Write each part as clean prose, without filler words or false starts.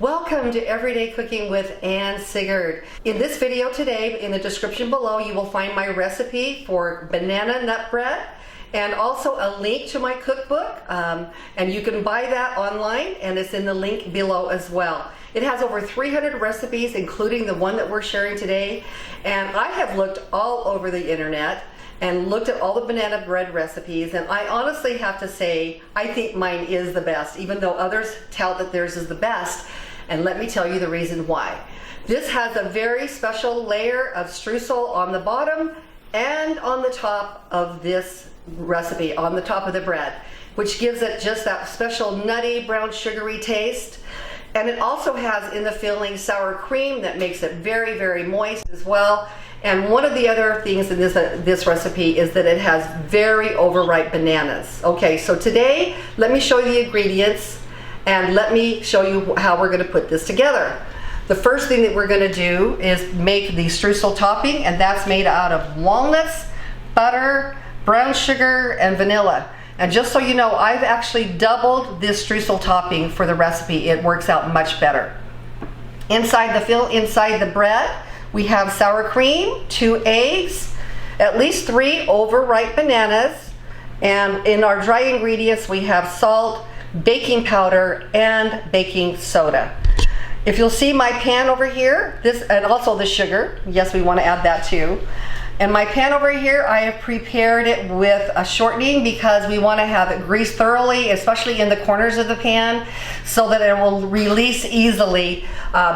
Welcome to Everyday Cooking with Ann Sigurd. In this video today, in the description below, you will find my recipe for banana nut bread and also a link to my cookbook. And you can buy that online and it's in the link below as well. It has over 300 recipes, including the one that we're sharing today. And I have looked all over the internet and looked at all the banana bread recipes, and I honestly have to say, I think mine is the best, even though others tout that theirs is the best. And let me tell you the reason why. This has a very special layer of streusel on the bottom and on the top of this recipe, on the top of the bread, which gives it just that special nutty, brown, sugary taste. And it also has in the filling sour cream that makes it very, very moist as well. And one of the other things in this recipe is that it has very overripe bananas. Okay, so today, let me show you the ingredients and let me show you how we're going to put this together. The first thing that we're going to do is make the streusel topping, and that's made out of walnuts, butter, brown sugar, and vanilla. And just so you know, I've actually doubled this streusel topping for the recipe. It works out much better. Inside the bread, we have sour cream, 2 eggs, at least 3 overripe bananas, and in our dry ingredients we have salt, baking powder, and baking soda. If you'll see my pan over here, and also the sugar, yes, we want to add that too. And my pan over here, I have prepared it with a shortening because we want to have it greased thoroughly, especially in the corners of the pan, so that it will release easily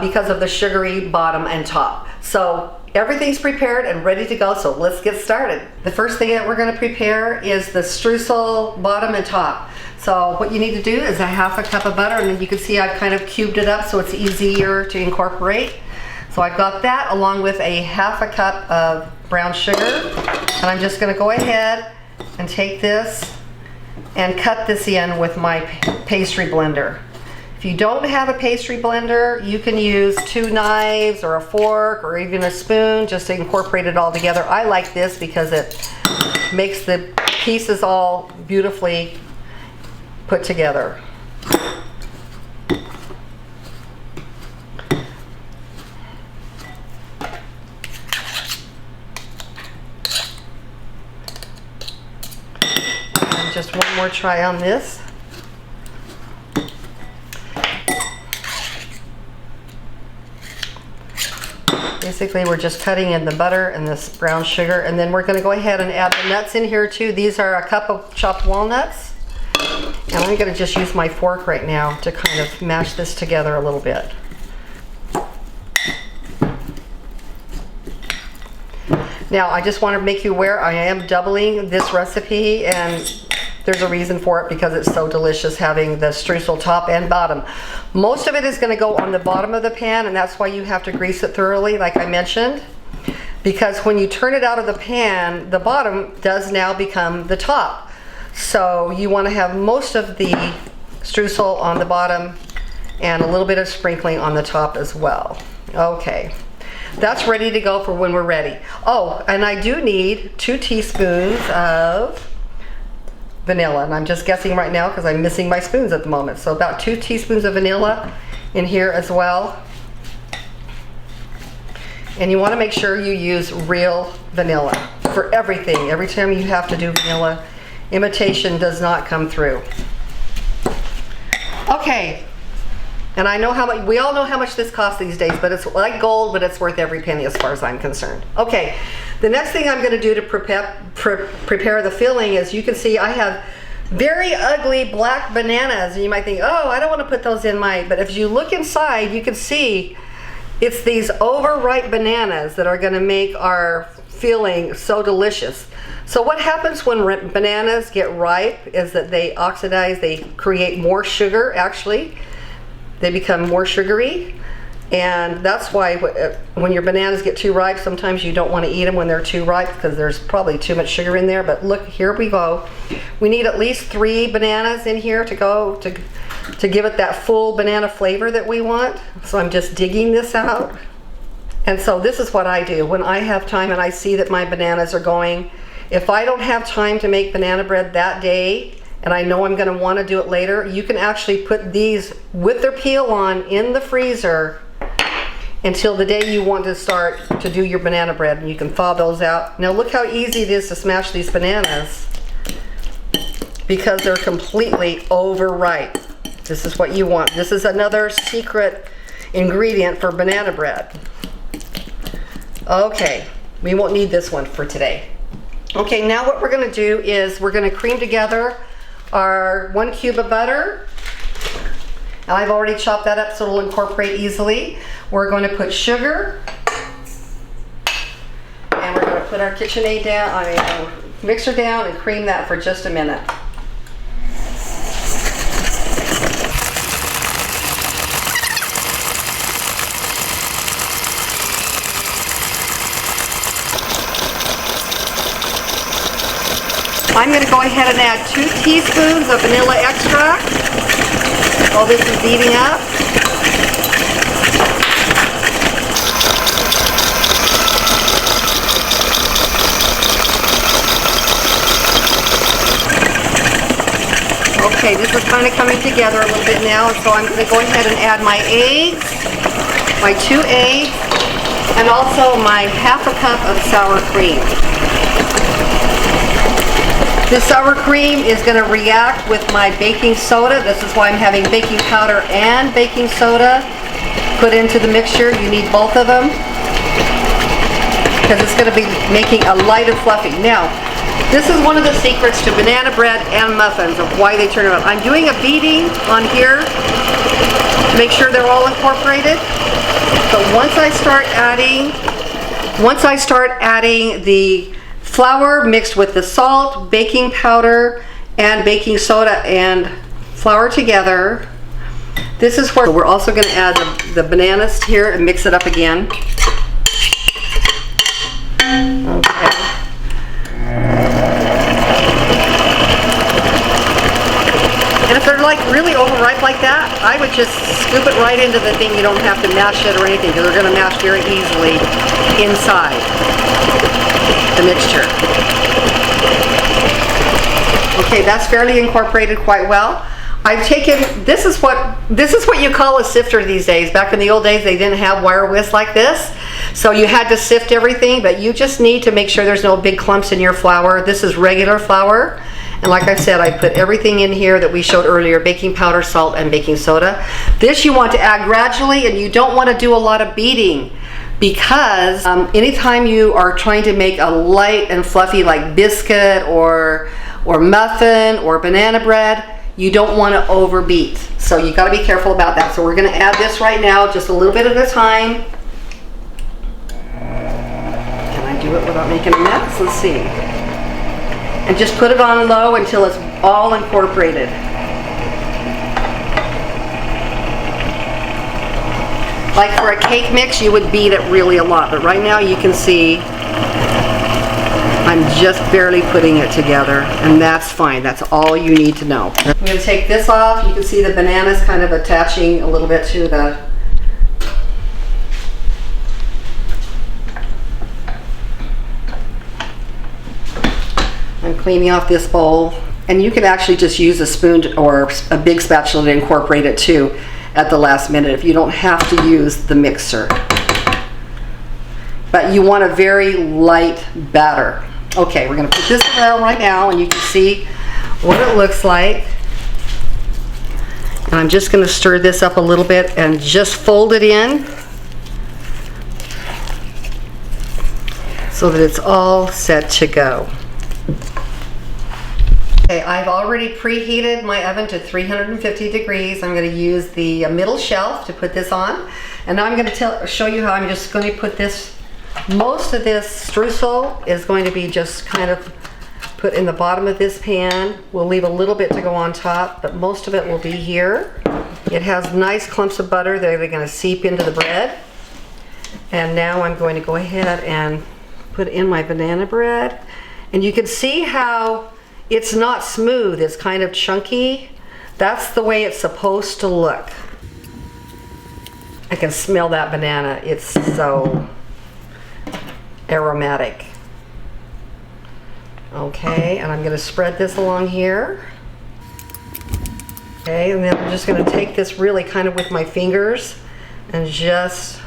because of the sugary bottom and top. So everything's prepared and ready to go, so let's get started. The first thing that we're going to prepare is the streusel bottom and top. So what you need to do is a half a cup of butter, and then you can see I've kind of cubed it up so it's easier to incorporate. So I've got that along with a half a cup of brown sugar, and I'm just going to go ahead and take this and cut this in with my pastry blender. If you don't have a pastry blender, you can use 2 knives or a fork or even a spoon just to incorporate it all together. I like this because it makes the pieces all beautifully put together. And just one more try on this. Basically, we're just cutting in the butter and this brown sugar, and then we're going to go ahead and add the nuts in here too. These are a cup of chopped walnuts. And I'm going to just use my fork right now to kind of mash this together a little bit. Now, I just want to make you aware I am doubling this recipe, and there's a reason for it because it's so delicious having the streusel top and bottom. Most of it is going to go on the bottom of the pan, and that's why you have to grease it thoroughly, like I mentioned. Because when you turn it out of the pan, the bottom does now become the top. So you want to have most of the streusel on the bottom and a little bit of sprinkling on the top as well. Okay, that's ready to go for when we're ready. Oh, and I do need 2 teaspoons of vanilla, and I'm just guessing right now because I'm missing my spoons at the moment. So about 2 teaspoons of vanilla in here as well. And you want to make sure you use real vanilla for everything. Every time you have to do vanilla, imitation does not come through. Okay, and I know how much, we all know how much this costs these days, but it's like gold, but it's worth every penny as far as I'm concerned. Okay, the next thing I'm going to do to prepare the filling is, you can see I have very ugly black bananas, and you might think, oh, I don't want to put those in but if you look inside, you can see it's these overripe bananas that are going to make our filling so delicious. So what happens when bananas get ripe is that they oxidize, they create more sugar actually. They become more sugary, and that's why when your bananas get too ripe, sometimes you don't want to eat them when they're too ripe because there's probably too much sugar in there. But look, here we go. We need at least 3 bananas in here to give it that full banana flavor that we want. So I'm just digging this out. And so this is what I do when I have time and I see that my bananas are going. If I don't have time to make banana bread that day, and I know I'm going to want to do it later, you can actually put these with their peel on in the freezer until the day you want to start to do your banana bread, and you can thaw those out. Now look how easy it is to smash these bananas because they're completely overripe. This is what you want. This is another secret ingredient for banana bread. Okay, we won't need this one for today. Okay, now what we're going to do is we're going to cream together our 1 cube of butter. And I've already chopped that up so it'll incorporate easily. We're going to put sugar. And we're going to put our KitchenAid down, mixer down, and cream that for just a minute. I'm going to go ahead and add 2 teaspoons of vanilla extract while this is beating up. Okay, this is kind of coming together a little bit now, so I'm going to go ahead and add my eggs, my 2 eggs, and also my ½ cup of sour cream. This sour cream is going to react with my baking soda. This is why I'm having baking powder and baking soda put into the mixture. You need both of them because it's going to be making a light and fluffy. Now, this is one of the secrets to banana bread and muffins of why they turn out. I'm doing a beating on here to make sure they're all incorporated. But once I start adding the flour mixed with the salt, baking powder, and baking soda and flour together, this is where we're also going to add the bananas here and mix it up again. Okay. And if they're like really overripe like that, I would just scoop it right into the thing. You don't have to mash it or anything because they're going to mash very easily inside the mixture. Okay, that's fairly incorporated quite well. I've taken, this is what you call a sifter these days. Back in the old days, they didn't have wire whisks like this, so you had to sift everything, but you just need to make sure there's no big clumps in your flour. This is regular flour, and like I said, I put everything in here that we showed earlier: baking powder, salt, and baking soda. This you want to add gradually, and you don't want to do a lot of beating, because anytime you are trying to make a light and fluffy like biscuit or muffin or banana bread, you don't want to overbeat. So you got to be careful about that. So we're going to add this right now, just a little bit at a time. Can I do it without making a mess? Let's see. And just put it on low until it's all incorporated. Like for a cake mix, you would beat it really a lot, but right now you can see I'm just barely putting it together, and that's fine. That's all you need to know. I'm going to take this off. You can see the bananas kind of attaching a little bit to the I'm cleaning off this bowl, and you can actually just use a spoon or a big spatula to incorporate it too at the last minute if you don't have to use the mixer. But you want a very light batter. Okay, we're going to put this around right now, and you can see what it looks like. And I'm just going to stir this up a little bit and just fold it in so that it's all set to go. Okay, I've already preheated my oven to 350 degrees. I'm going to use the middle shelf to put this on. And now I'm going to show you how I'm just going to put this. Most of this streusel is going to be just kind of put in the bottom of this pan. We'll leave a little bit to go on top, but most of it will be here. It has nice clumps of butter that are going to seep into the bread. And now I'm going to go ahead and put in my banana bread. And you can see how it's not smooth, it's kind of chunky. That's the way it's supposed to look. I can smell that banana. It's so aromatic. Okay, and I'm going to spread this along here. Okay, and then I'm just going to take this really kind of with my fingers and just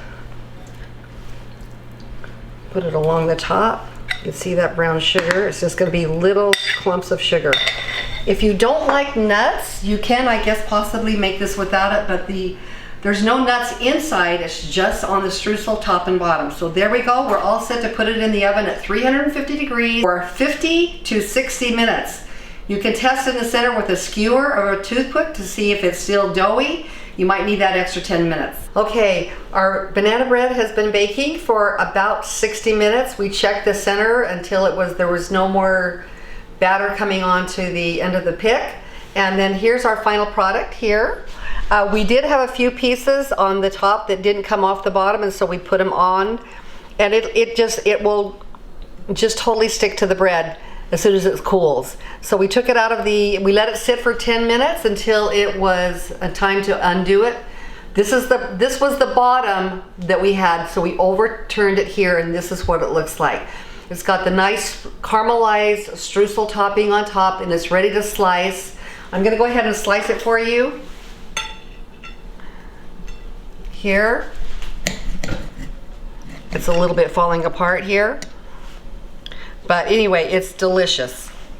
put it along the top. You can see that brown sugar. It's just going to be little clumps of sugar. If you don't like nuts, you can, I guess, possibly make this without it, but there's no nuts inside. It's just on the streusel top and bottom. So there we go. We're all set to put it in the oven at 350 degrees for 50 to 60 minutes. You can test in the center with a skewer or a toothpick to see if it's still doughy. You might need that extra 10 minutes. Okay, our banana bread has been baking for about 60 minutes. We checked the center until there was no more batter coming on to the end of the pick. And then here's our final product here. We did have a few pieces on the top that didn't come off the bottom, and so we put them on. And it will just totally stick to the bread as soon as it cools. So we took it out of we let it sit for 10 minutes until it was time to undo it. This was the bottom that we had, so we overturned it here, and this is what it looks like. It's got the nice caramelized streusel topping on top, and it's ready to slice. I'm gonna go ahead and slice it for you. Here. It's a little bit falling apart here. But anyway, it's delicious.